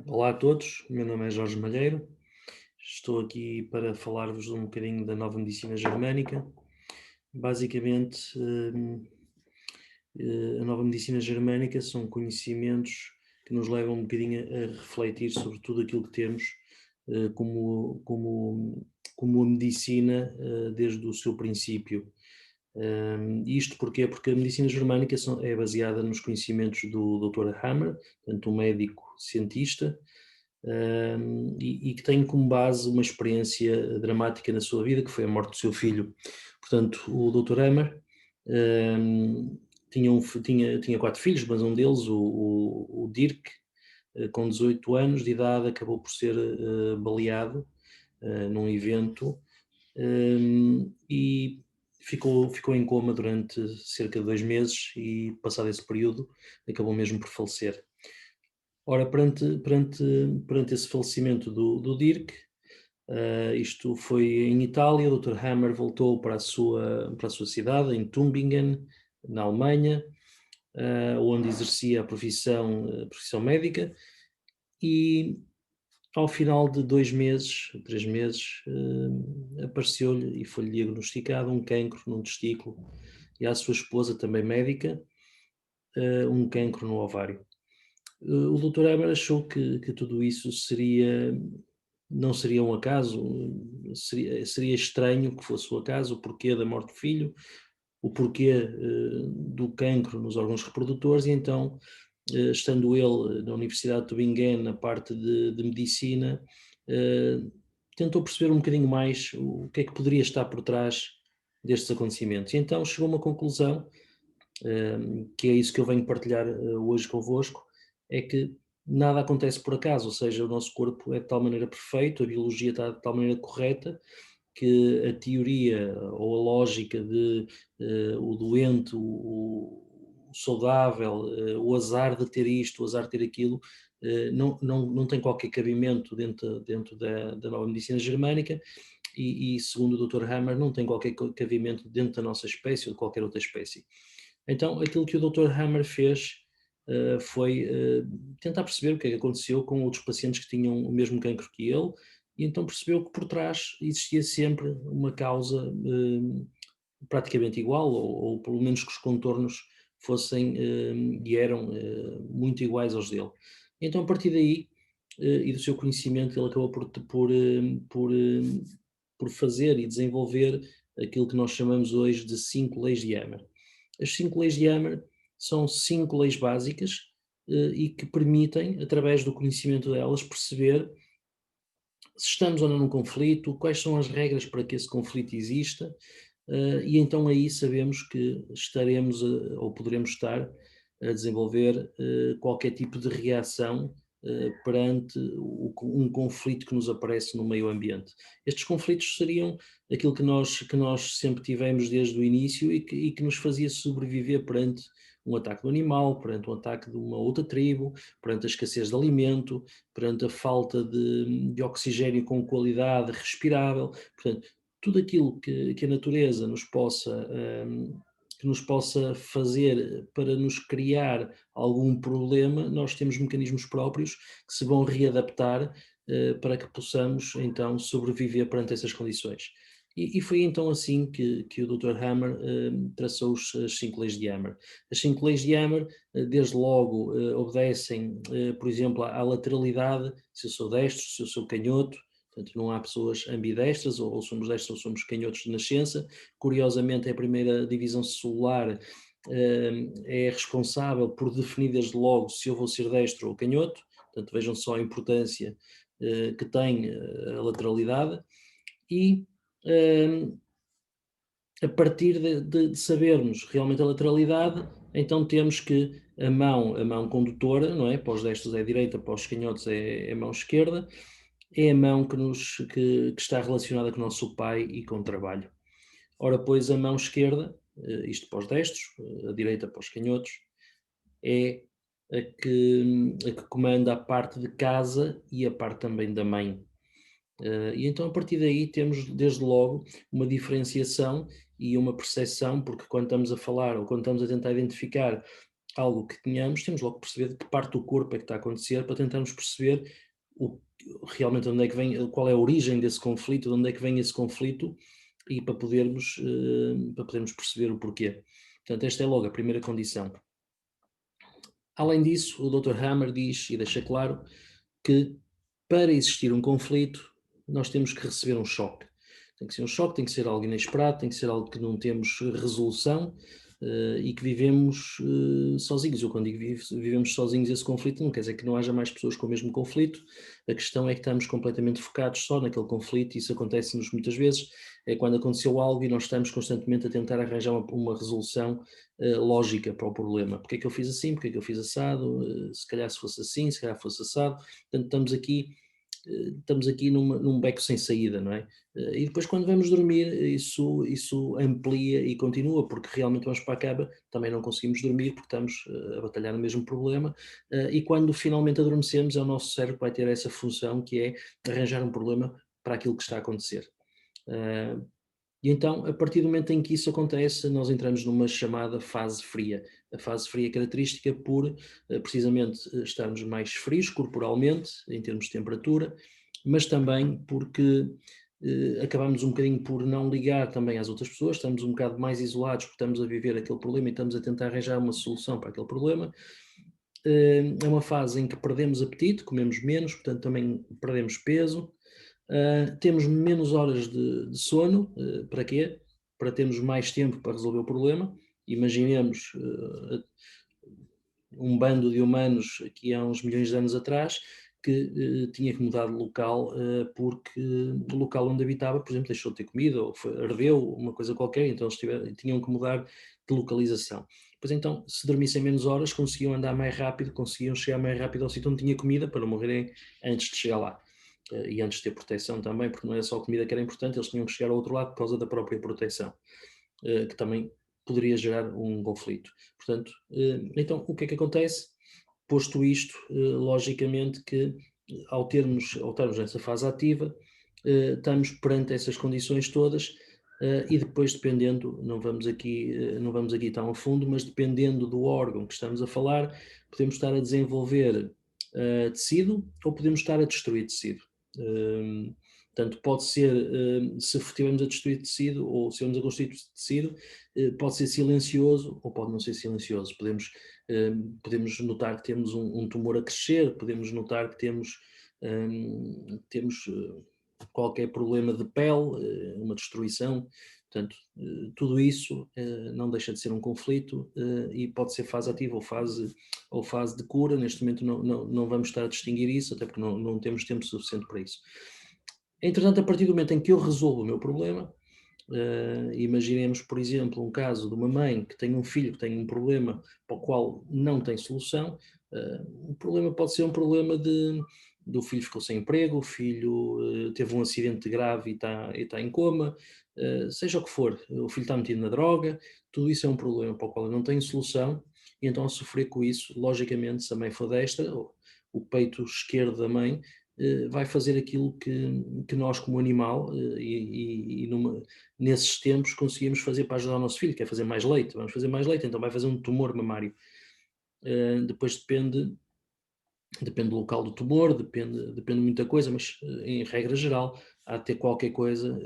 Olá a todos, meu nome é Jorge Malheiro, estou aqui para falar-vos um bocadinho da nova medicina germânica. Basicamente, a nova medicina germânica são conhecimentos que nos levam um bocadinho a refletir sobre tudo aquilo que temos como a medicina desde o seu princípio. Isto porquê? Porque a medicina germânica é baseada nos conhecimentos do Dr. Hammer, portanto, um médico cientista, e que tem como base uma experiência dramática na sua vida, que foi a morte do seu filho. Portanto, o Dr. Hammer tinha quatro filhos, mas um deles, o Dirk, com 18 anos de idade, acabou por ser baleado num evento, e ficou em coma durante cerca de 2 meses e, passado esse período, acabou mesmo por falecer. Ora, perante esse falecimento do Dirk, isto foi em Itália, o Dr. Hammer voltou para a sua cidade, em Tübingen, na Alemanha, onde exercia a profissão médica, e ao final de 2 meses, 3 meses, apareceu-lhe e foi-lhe diagnosticado um cancro num testículo, e à sua esposa, também médica, um cancro no ovário. O Dr. Eber achou que tudo isso não seria um acaso, seria estranho que fosse o acaso, o porquê da morte do filho, o porquê do cancro nos órgãos reprodutores, e então, estando ele na Universidade de Tübingen, na parte de medicina, eh, tentou perceber um bocadinho mais o que é que poderia estar por trás destes acontecimentos. E então chegou a uma conclusão, que é isso que eu venho partilhar hoje convosco, é que nada acontece por acaso, ou seja, o nosso corpo é de tal maneira perfeito, a biologia está de tal maneira correta, que a teoria ou a lógica de o doente, o saudável, o azar de ter isto, o azar de ter aquilo, não tem qualquer cabimento dentro da nova medicina germânica, e segundo o Dr. Hammer, não tem qualquer cabimento dentro da nossa espécie ou de qualquer outra espécie. Então, aquilo que o Dr. Hammer fez foi tentar perceber o que é que aconteceu com outros pacientes que tinham o mesmo cancro que ele, e então percebeu que por trás existia sempre uma causa praticamente igual, ou pelo menos que os contornos fossem e eram muito iguais aos dele. Então, a partir daí, e do seu conhecimento, ele acabou por fazer e desenvolver aquilo que nós chamamos hoje de 5 leis de Hammer. As 5 leis de Hammer são 5 leis básicas e que permitem, através do conhecimento delas, perceber se estamos ou não num conflito, quais são as regras para que esse conflito exista, e então aí sabemos que estaremos ou poderemos estar a desenvolver qualquer tipo de reação perante um conflito que nos aparece no meio ambiente. Estes conflitos seriam aquilo que nós sempre tivemos desde o início e que nos fazia sobreviver perante um ataque do animal, perante um ataque de uma outra tribo, perante a escassez de alimento, perante a falta de oxigênio com qualidade respirável. Portanto, tudo aquilo que a natureza nos possa fazer para nos criar algum problema, nós temos mecanismos próprios que se vão readaptar para que possamos então sobreviver perante essas condições. E foi então assim que o Dr. Hammer traçou as 5 leis de Hammer. As 5 leis de Hammer, desde logo, obedecem, por exemplo, à lateralidade, se eu sou destro, se eu sou canhoto. Portanto, não há pessoas ambidestras, ou somos destros ou somos canhotos de nascença. Curiosamente, a primeira divisão celular é responsável por definir desde logo se eu vou ser destro ou canhoto. Portanto, vejam só a importância que tem a lateralidade. E a partir de sabermos realmente a lateralidade, então temos que a mão condutora, não é? Para os destros é a direita, para os canhotos é a mão esquerda, é a mão que está relacionada com o nosso pai e com o trabalho. Ora, pois a mão esquerda, isto para os destros, a direita para os canhotos, é a que comanda a parte de casa e a parte também da mãe. E então a partir daí temos desde logo uma diferenciação e uma percepção, porque quando estamos a falar ou quando estamos a tentar identificar algo que temos logo que perceber de que parte do corpo é que está a acontecer, para tentarmos perceber o, realmente onde é que vem, qual é a origem desse conflito, de onde é que vem esse conflito, e para podermos perceber o porquê. Portanto, esta é logo a primeira condição. Além disso, o Dr. Hammer diz e deixa claro que para existir um conflito, nós temos que receber um choque. Tem que ser um choque, tem que ser algo inesperado, tem que ser algo que não temos resolução, e que vivemos sozinhos. Eu quando digo vivemos sozinhos esse conflito, não quer dizer que não haja mais pessoas com o mesmo conflito, a questão é que estamos completamente focados só naquele conflito, e isso acontece-nos muitas vezes, é quando aconteceu algo e nós estamos constantemente a tentar arranjar uma resolução lógica para o problema. Porque é que eu fiz assim, porque é que eu fiz assado, se calhar se fosse assim, se calhar fosse assado. Portanto, estamos aqui num beco sem saída, não é? E depois quando vamos dormir, isso amplia e continua, porque realmente vamos para a cama, também não conseguimos dormir porque estamos a batalhar no mesmo problema, e quando finalmente adormecemos é o nosso cérebro que vai ter essa função, que é arranjar um problema para aquilo que está a acontecer. Eh, e então, a partir do momento em que isso acontece, nós entramos numa chamada fase fria. A fase fria é característica por, precisamente, estarmos mais frios corporalmente, em termos de temperatura, mas também porque acabamos um bocadinho por não ligar também às outras pessoas, estamos um bocado mais isolados porque estamos a viver aquele problema e estamos a tentar arranjar uma solução para aquele problema. É uma fase em que perdemos apetite, comemos menos, portanto também perdemos peso. Temos menos horas de sono, para quê? Para termos mais tempo para resolver o problema. Imaginemos um bando de humanos aqui há uns milhões de anos atrás que tinha que mudar de local porque o local onde habitava, por exemplo, deixou de ter comida ou ardeu, uma coisa qualquer, então eles tinham que mudar de localização. Pois então, se dormissem menos horas, conseguiam andar mais rápido, conseguiam chegar mais rápido ao sítio onde tinha comida para não morrerem antes de chegar lá. E antes de ter proteção também, porque não era só a comida que era importante, eles tinham que chegar ao outro lado por causa da própria proteção, que também poderia gerar um conflito. Portanto, então o que é que acontece? Posto isto, logicamente que ao estarmos nessa fase ativa, estamos perante essas condições todas, e depois dependendo, não vamos aqui tão a fundo, mas dependendo do órgão que estamos a falar, podemos estar a desenvolver tecido ou podemos estar a destruir tecido. Portanto, pode ser, se estivermos a destruir tecido ou se estivermos a construir tecido, pode ser silencioso ou pode não ser silencioso. Podemos notar que temos um tumor a crescer, podemos notar que temos qualquer problema de pele, uma destruição. Portanto, tudo isso não deixa de ser um conflito, e pode ser fase ativa ou fase de cura. Neste momento não vamos estar a distinguir isso, até porque não temos tempo suficiente para isso. Entretanto, a partir do momento em que eu resolvo o meu problema, imaginemos, por exemplo, um caso de uma mãe que tem um filho que tem um problema para o qual não tem solução. O problema pode ser um problema do filho ficou sem emprego, o filho teve um acidente grave e está em coma, seja o que for, o filho está metido na droga, tudo isso é um problema para o qual eu não tenho solução, e então a sofrer com isso, logicamente, se a mãe for destra, o peito esquerdo da mãe vai fazer aquilo que nós, como animal, nesses tempos, conseguimos fazer para ajudar o nosso filho, que é fazer mais leite. Vamos fazer mais leite, então vai fazer um tumor mamário. Depois depende do local do tumor, depende de muita coisa, mas em regra geral, há de ter qualquer coisa,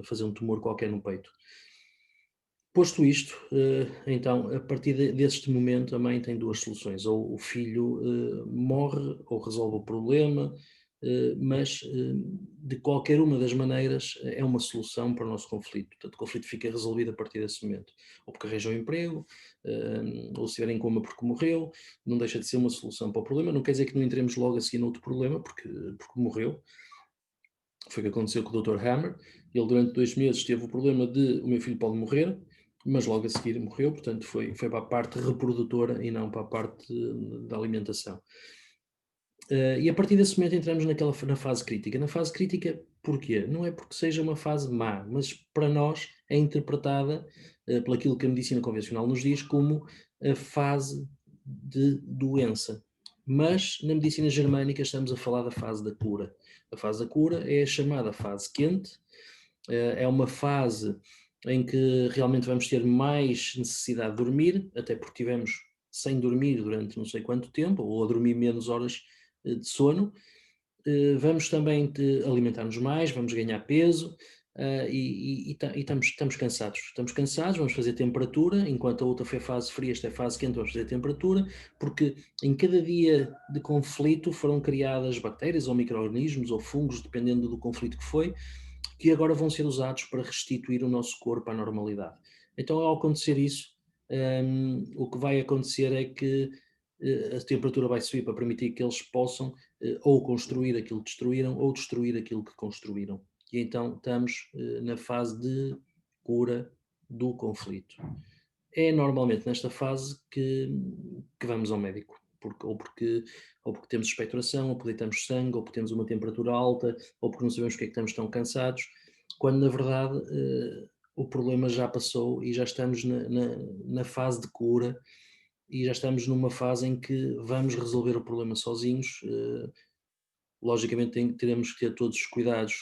fazer um tumor qualquer no peito. Posto isto, então, a partir deste momento, a mãe tem duas soluções: ou o filho morre, ou resolve o problema, mas de qualquer uma das maneiras é uma solução para o nosso conflito. Portanto, o conflito fica resolvido a partir desse momento. Ou porque arranjou um emprego, ou se estiver em coma porque morreu, não deixa de ser uma solução para o problema. Não quer dizer que não entremos logo a seguir noutro problema, porque morreu. Foi o que aconteceu com o Dr. Hammer. Ele durante 2 meses teve o problema de o meu filho pode morrer, mas logo a seguir morreu, portanto foi para a parte reprodutora e não para a parte da alimentação. E a partir desse momento entramos na fase crítica. Na fase crítica, porquê? Não é porque seja uma fase má, mas para nós é interpretada, pelaquilo que a medicina convencional nos diz, como a fase de doença. Mas na medicina germânica estamos a falar da fase da cura. A fase da cura é a chamada fase quente, é uma fase em que realmente vamos ter mais necessidade de dormir, até porque tivemos sem dormir durante não sei quanto tempo, ou a dormir menos horas de sono. Vamos também alimentar-nos mais, vamos ganhar peso, e estamos cansados. Estamos cansados, vamos fazer temperatura, enquanto a outra foi fase fria, esta é fase quente, vamos fazer temperatura, porque em cada dia de conflito foram criadas bactérias ou micro-organismos ou fungos, dependendo do conflito que foi, que agora vão ser usados para restituir o nosso corpo à normalidade. Então, ao acontecer isso, o que vai acontecer é que a temperatura vai subir para permitir que eles possam ou construir aquilo que destruíram ou destruir aquilo que construíram. E então estamos na fase de cura do conflito. É normalmente nesta fase que vamos ao médico, ou porque temos expectoração, ou porque deitamos sangue, ou porque temos uma temperatura alta, ou porque não sabemos porque é que estamos tão cansados, quando na verdade o problema já passou e já estamos na fase de cura e já estamos numa fase em que vamos resolver o problema sozinhos. Logicamente teremos que ter todos os cuidados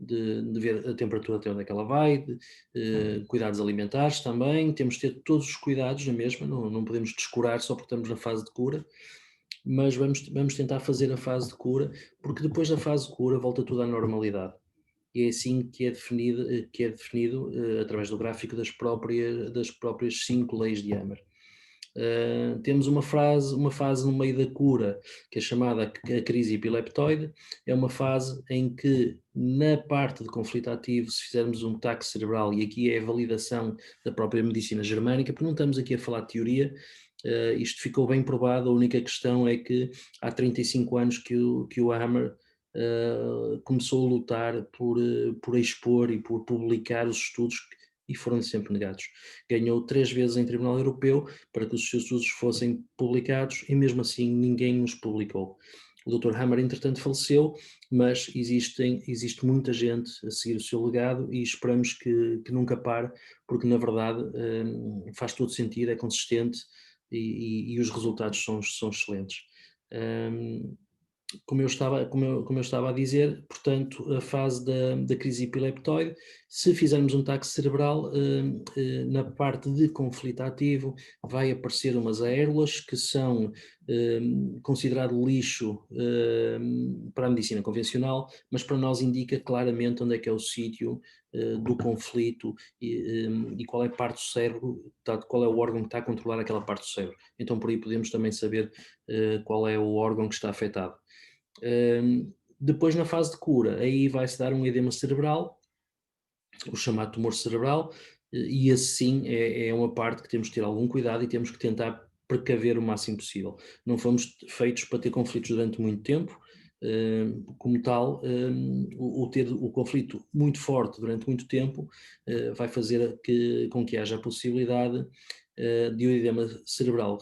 de ver a temperatura até onde é que ela vai, cuidados alimentares também, temos de ter todos os cuidados na mesma, não podemos descurar só porque estamos na fase de cura, mas vamos tentar fazer a fase de cura, porque depois da fase de cura volta tudo à normalidade. E é assim que é definido através do gráfico das próprias 5 leis de Hammer. Temos uma fase no meio da cura, que é chamada a crise epileptoide. É uma fase em que, na parte de conflito ativo, se fizermos um ataque cerebral, e aqui é a validação da própria medicina germânica, porque não estamos aqui a falar de teoria, isto ficou bem provado. A única questão é que há 35 anos que o Hammer começou a lutar por expor e por publicar os estudos, e foram sempre negados. Ganhou 3 vezes em Tribunal Europeu para que os seus estudos fossem publicados e mesmo assim ninguém os publicou. O Dr. Hammer, entretanto, faleceu, mas existe muita gente a seguir o seu legado e esperamos que nunca pare, porque na verdade faz todo sentido, é consistente e os resultados são excelentes. Como eu estava a dizer, portanto, a fase da crise epileptoide, se fizermos um ataque cerebral, na parte de conflito ativo, vai aparecer umas aérolas que são considerado lixo para a medicina convencional, mas para nós indica claramente onde é que é o sítio do conflito e qual é a parte do cérebro, qual é o órgão que está a controlar aquela parte do cérebro. Então, por aí podemos também saber qual é o órgão que está afetado. Depois, na fase de cura, aí vai-se dar um edema cerebral, o chamado tumor cerebral, e assim é uma parte que temos que ter algum cuidado e temos que tentar precaver o máximo possível. Não fomos feitos para ter conflitos durante muito tempo, como tal, ter o conflito muito forte durante muito tempo vai fazer com que haja a possibilidade de o edema cerebral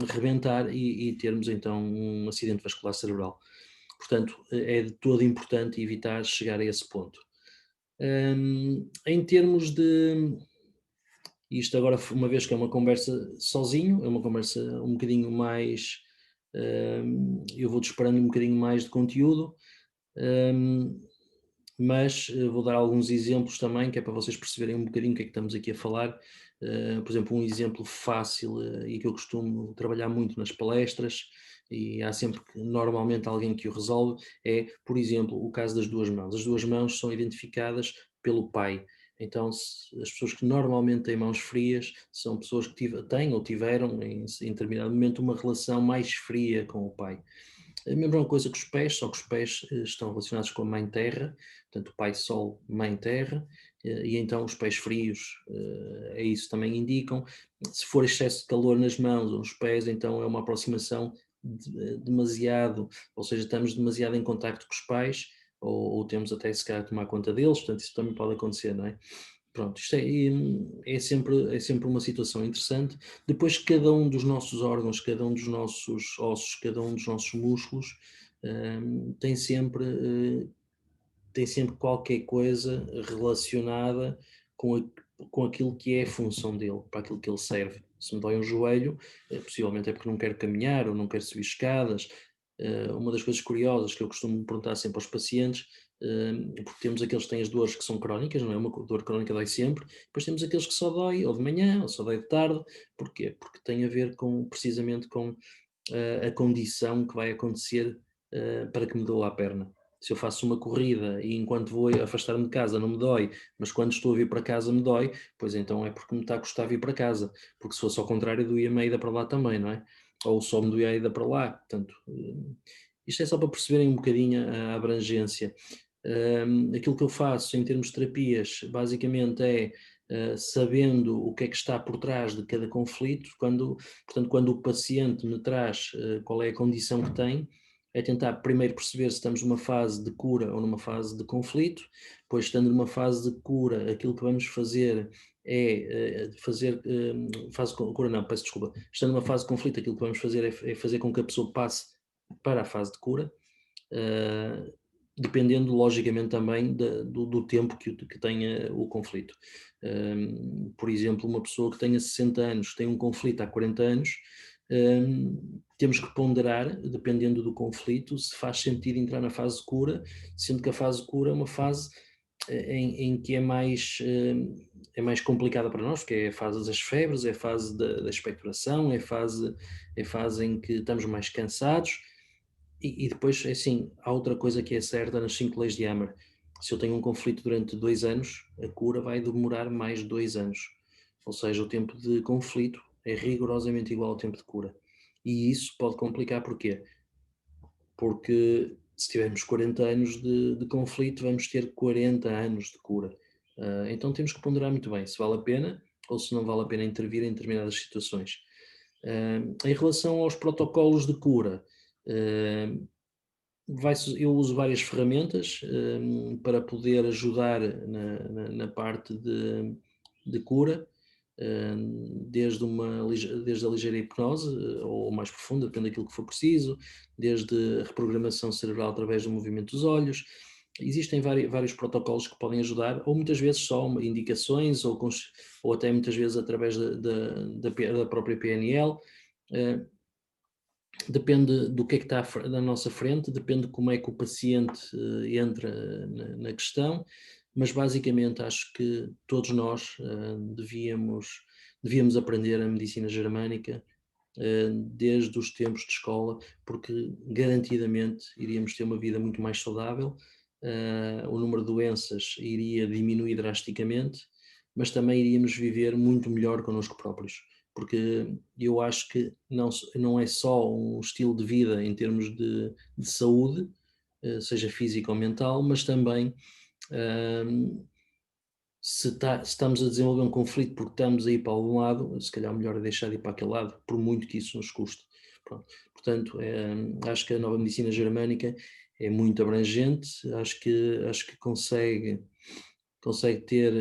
rebentar e termos então um acidente vascular cerebral. Portanto, é de todo importante evitar chegar a esse ponto. Em termos de. Isto agora, uma vez que é uma conversa sozinho, é uma conversa um bocadinho mais. Eu vou disparando um bocadinho mais de conteúdo, mas vou dar alguns exemplos também, que é para vocês perceberem um bocadinho o que é que estamos aqui a falar. Por exemplo, um exemplo fácil e que eu costumo trabalhar muito nas palestras, e há sempre normalmente alguém que o resolve, é, por exemplo, o caso das duas mãos. As duas mãos são identificadas pelo pai. Então, as pessoas que normalmente têm mãos frias são pessoas que têm ou tiveram em determinado momento uma relação mais fria com o pai. A mesma coisa que os pés, só que os pés estão relacionados com a Mãe Terra, portanto, Pai Sol, Mãe Terra, e então os pés frios, é isso também indicam. Se for excesso de calor nas mãos ou nos pés, então é uma aproximação demasiado, ou seja, estamos demasiado em contacto com os pais, ou temos até se calhar a tomar conta deles, portanto, isso também pode acontecer, não é? Pronto, isto é sempre uma situação interessante. Depois, cada um dos nossos órgãos, cada um dos nossos ossos, cada um dos nossos músculos tem sempre qualquer coisa relacionada com aquilo que é a função dele, para aquilo que ele serve. Se me dói um joelho, possivelmente é porque não quero caminhar ou não quero subir escadas. Uma das coisas curiosas que eu costumo perguntar sempre aos pacientes porque temos aqueles que têm as dores que são crónicas, não é? Uma dor crónica dói sempre, depois temos aqueles que só dói ou de manhã ou só dói de tarde. Porquê? Porque tem a ver precisamente com a condição que vai acontecer para que me doa a perna. Se eu faço uma corrida e enquanto vou afastar-me de casa não me dói, mas quando estou a vir para casa me dói, pois então é porque me está a custar vir para casa, porque se fosse ao contrário doía-me a ida para lá também, não é? Ou só me doía a ida para lá, portanto, isto é só para perceberem um bocadinho a abrangência. Aquilo que eu faço em termos de terapias, basicamente é sabendo o que é que está por trás de cada conflito, portanto, quando o paciente me traz qual é a condição que tem, é tentar primeiro perceber se estamos numa fase de cura ou numa fase de conflito, pois estando numa fase de cura, aquilo que vamos fazer é fazer, fase de cura não, peço desculpa, estando numa fase de conflito, aquilo que vamos fazer é fazer com que a pessoa passe para a fase de cura, dependendo logicamente também do tempo que tenha o conflito. Por exemplo, uma pessoa que tenha 60 anos, tem um conflito há 40 anos, temos que ponderar, dependendo do conflito, se faz sentido entrar na fase de cura, sendo que a fase de cura é uma fase em que é mais complicada para nós, porque é a fase das febres, é a fase da expectoração, é a fase em que estamos mais cansados. E depois, assim, há outra coisa que é certa nas 5 leis de Hammer. Se eu tenho um conflito durante 2 anos, a cura vai demorar mais 2 anos. Ou seja, o tempo de conflito é rigorosamente igual ao tempo de cura. E isso pode complicar porquê? Porque se tivermos 40 anos de conflito, vamos ter 40 anos de cura. Então temos que ponderar muito bem se vale a pena ou se não vale a pena intervir em determinadas situações. Em relação aos protocolos de cura, eu uso várias ferramentas para poder ajudar na parte de cura, desde a ligeira hipnose ou mais profunda, depende daquilo que for preciso, desde a reprogramação cerebral através do movimento dos olhos. Existem vários protocolos que podem ajudar, ou muitas vezes só indicações, ou até muitas vezes através da própria PNL. Depende do que é que está na nossa frente, depende de como é que o paciente entra na questão, mas basicamente acho que todos nós devíamos aprender a medicina germânica desde os tempos de escola, porque garantidamente iríamos ter uma vida muito mais saudável, o número de doenças iria diminuir drasticamente, mas também iríamos viver muito melhor connosco próprios, porque eu acho que não é só um estilo de vida em termos de saúde, seja física ou mental, mas também se estamos a desenvolver um conflito porque estamos a ir para algum lado, se calhar o melhor é deixar de ir para aquele lado, por muito que isso nos custe. Pronto. Portanto, acho que a nova medicina germânica é muito abrangente, acho que consegue ter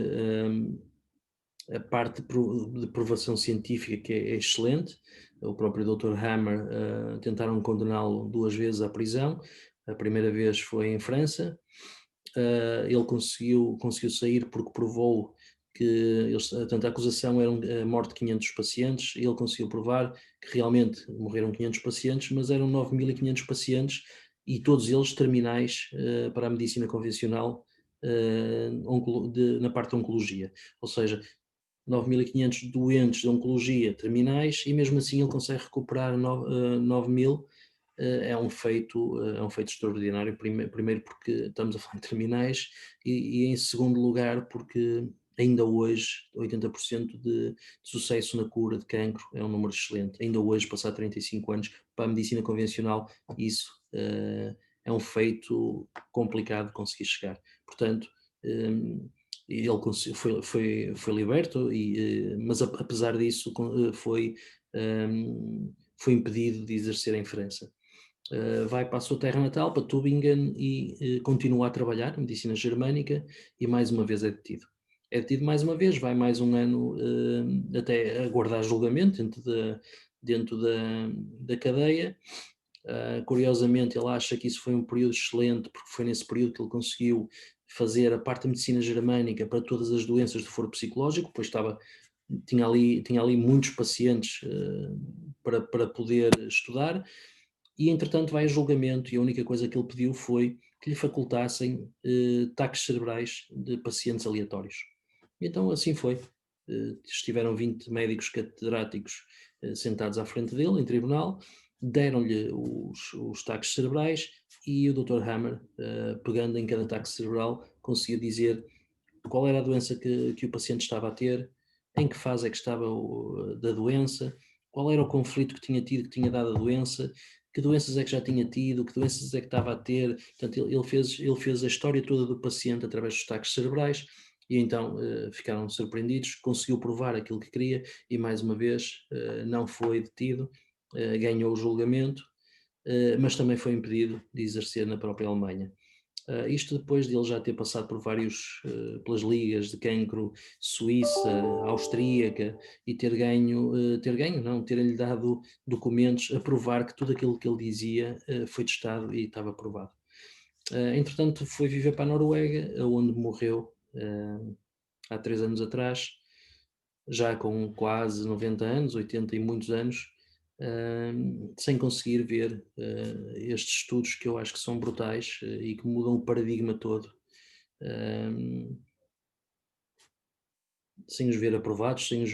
a parte de provação científica que é excelente. O próprio Dr. Hammer tentaram condená-lo 2 vezes à prisão. A primeira vez foi em França. Ele conseguiu sair porque provou que a acusação era a morte de 500 pacientes, e ele conseguiu provar que realmente morreram 500 pacientes, mas eram 9.500 pacientes e todos eles terminais para a medicina convencional na parte de oncologia. Ou seja, 9.500 doentes de oncologia terminais e mesmo assim ele consegue recuperar 9.000. É um feito extraordinário, primeiro porque estamos a falar de terminais e em segundo lugar porque ainda hoje 80% de sucesso na cura de cancro é um número excelente. Ainda hoje, passar 35 anos para a medicina convencional, isso é um feito complicado de conseguir chegar. Portanto, ele foi liberto, mas apesar disso foi impedido de exercer em França. Vai para a sua terra natal, para Tübingen, e continua a trabalhar em medicina germânica e mais uma vez é detido. É detido mais uma vez, vai mais um ano até aguardar julgamento dentro da cadeia. Curiosamente, ele acha que isso foi um período excelente, porque foi nesse período que ele conseguiu fazer a parte da medicina germânica para todas as doenças do foro psicológico, pois tinha ali muitos pacientes para poder estudar. e entretanto vai a julgamento e a única coisa que ele pediu foi que lhe facultassem taques cerebrais de pacientes aleatórios. E então assim foi. Estiveram 20 médicos catedráticos sentados à frente dele, em tribunal, deram-lhe os taques cerebrais e o Dr. Hammer, pegando em cada taque cerebral, conseguia dizer qual era a doença que o paciente estava a ter, em que fase é que estava da doença, qual era o conflito que tinha tido, que tinha dado a doença, que doenças é que já tinha tido, que doenças é que estava a ter. Portanto, ele fez a história toda do paciente através dos taques cerebrais e então ficaram surpreendidos, conseguiu provar aquilo que queria e mais uma vez não foi detido, ganhou o julgamento, mas também foi impedido de exercer na própria Alemanha. Isto depois de ele já ter passado por pelas ligas de cancro suíça, austríaca e ter ganho não, terem-lhe dado documentos a provar que tudo aquilo que ele dizia foi testado e estava provado. Entretanto foi viver para a Noruega, onde morreu há 3 anos atrás, já com quase 90 anos, 80 e muitos anos, sem conseguir ver estes estudos que eu acho que são brutais e que mudam o paradigma todo, um, sem os ver aprovados, sem os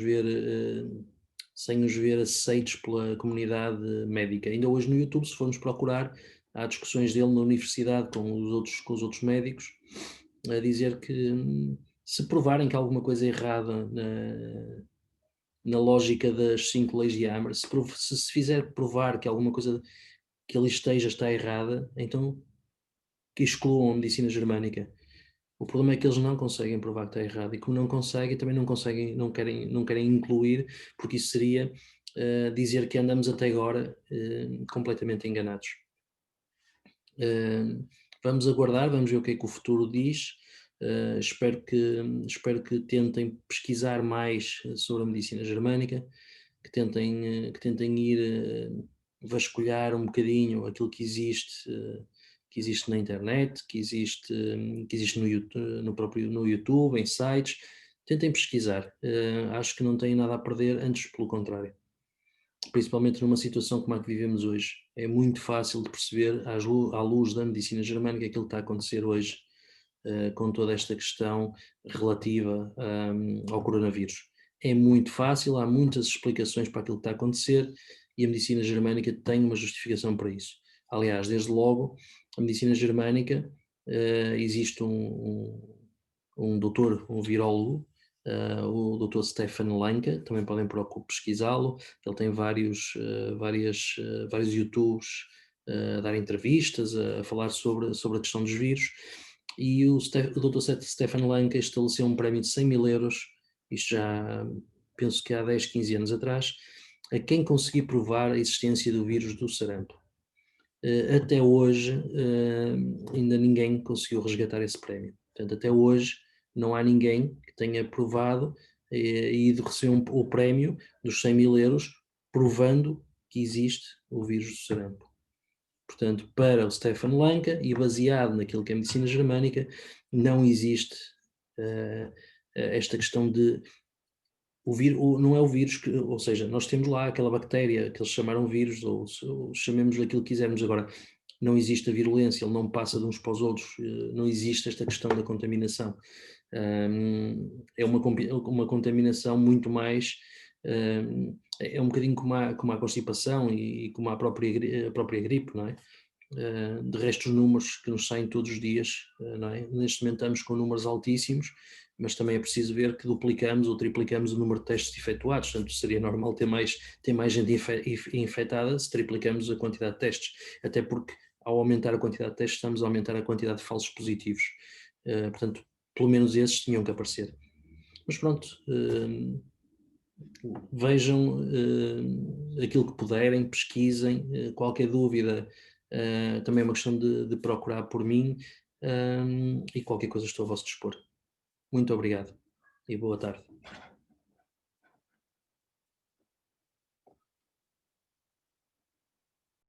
ver aceitos pela comunidade médica. Ainda hoje no YouTube, se formos procurar, há discussões dele na universidade com os outros médicos, a dizer que se provarem que há alguma coisa errada na lógica das 5 leis de Hammer, se fizer provar que alguma coisa que ali está errada, então que excluam a medicina germânica. O problema é que eles não conseguem provar que está errado e como não conseguem, também não conseguem, não querem incluir, porque isso seria dizer que andamos até agora completamente enganados. Vamos aguardar, vamos ver o que é que o futuro diz. Espero que tentem pesquisar mais sobre a medicina germânica, que tentem ir vasculhar um bocadinho aquilo que existe na internet, que existe no YouTube, em sites. Tentem pesquisar. Acho que não têm nada a perder, antes pelo contrário. Principalmente numa situação como a que vivemos hoje. É muito fácil de perceber, à luz da medicina germânica, aquilo que está a acontecer hoje com toda esta questão relativa ao coronavírus. É muito fácil, há muitas explicações para aquilo que está a acontecer e a medicina germânica tem uma justificação para isso. Aliás, desde logo, a medicina germânica, existe um doutor, um virólogo, o Dr. Stefan Lanka, também podem pesquisá-lo. Ele tem vários YouTubes a dar entrevistas, a falar sobre a questão dos vírus. E o Dr. Stefan Lanka estabeleceu um prémio de 100 mil euros, isto já penso que há 10, 15 anos atrás, a quem conseguir provar a existência do vírus do sarampo. Até hoje ainda ninguém conseguiu resgatar esse prémio. Portanto, até hoje não há ninguém que tenha provado e receber o prémio dos 100 mil euros provando que existe o vírus do sarampo. Portanto, para o Stefan Lanka e baseado naquilo que é a medicina germânica, não existe esta questão de não é o vírus que, ou seja, nós temos lá aquela bactéria que eles chamaram vírus, ou chamemos aquilo que quisermos agora, não existe a virulência, ele não passa de uns para os outros, não existe esta questão da contaminação. É uma contaminação muito mais, é um bocadinho como a constipação e como a própria gripe, não é? De resto, os números que nos saem todos os dias, não é? Neste momento estamos com números altíssimos, mas também é preciso ver que duplicamos ou triplicamos o número de testes efetuados, portanto seria normal ter mais gente infectada se triplicamos a quantidade de testes, até porque ao aumentar a quantidade de testes estamos a aumentar a quantidade de falsos positivos, portanto pelo menos esses tinham que aparecer. Mas pronto, vejam aquilo que puderem, pesquisem, qualquer dúvida também é uma questão de procurar por mim, e qualquer coisa estou a vosso dispor. Muito obrigado e boa tarde.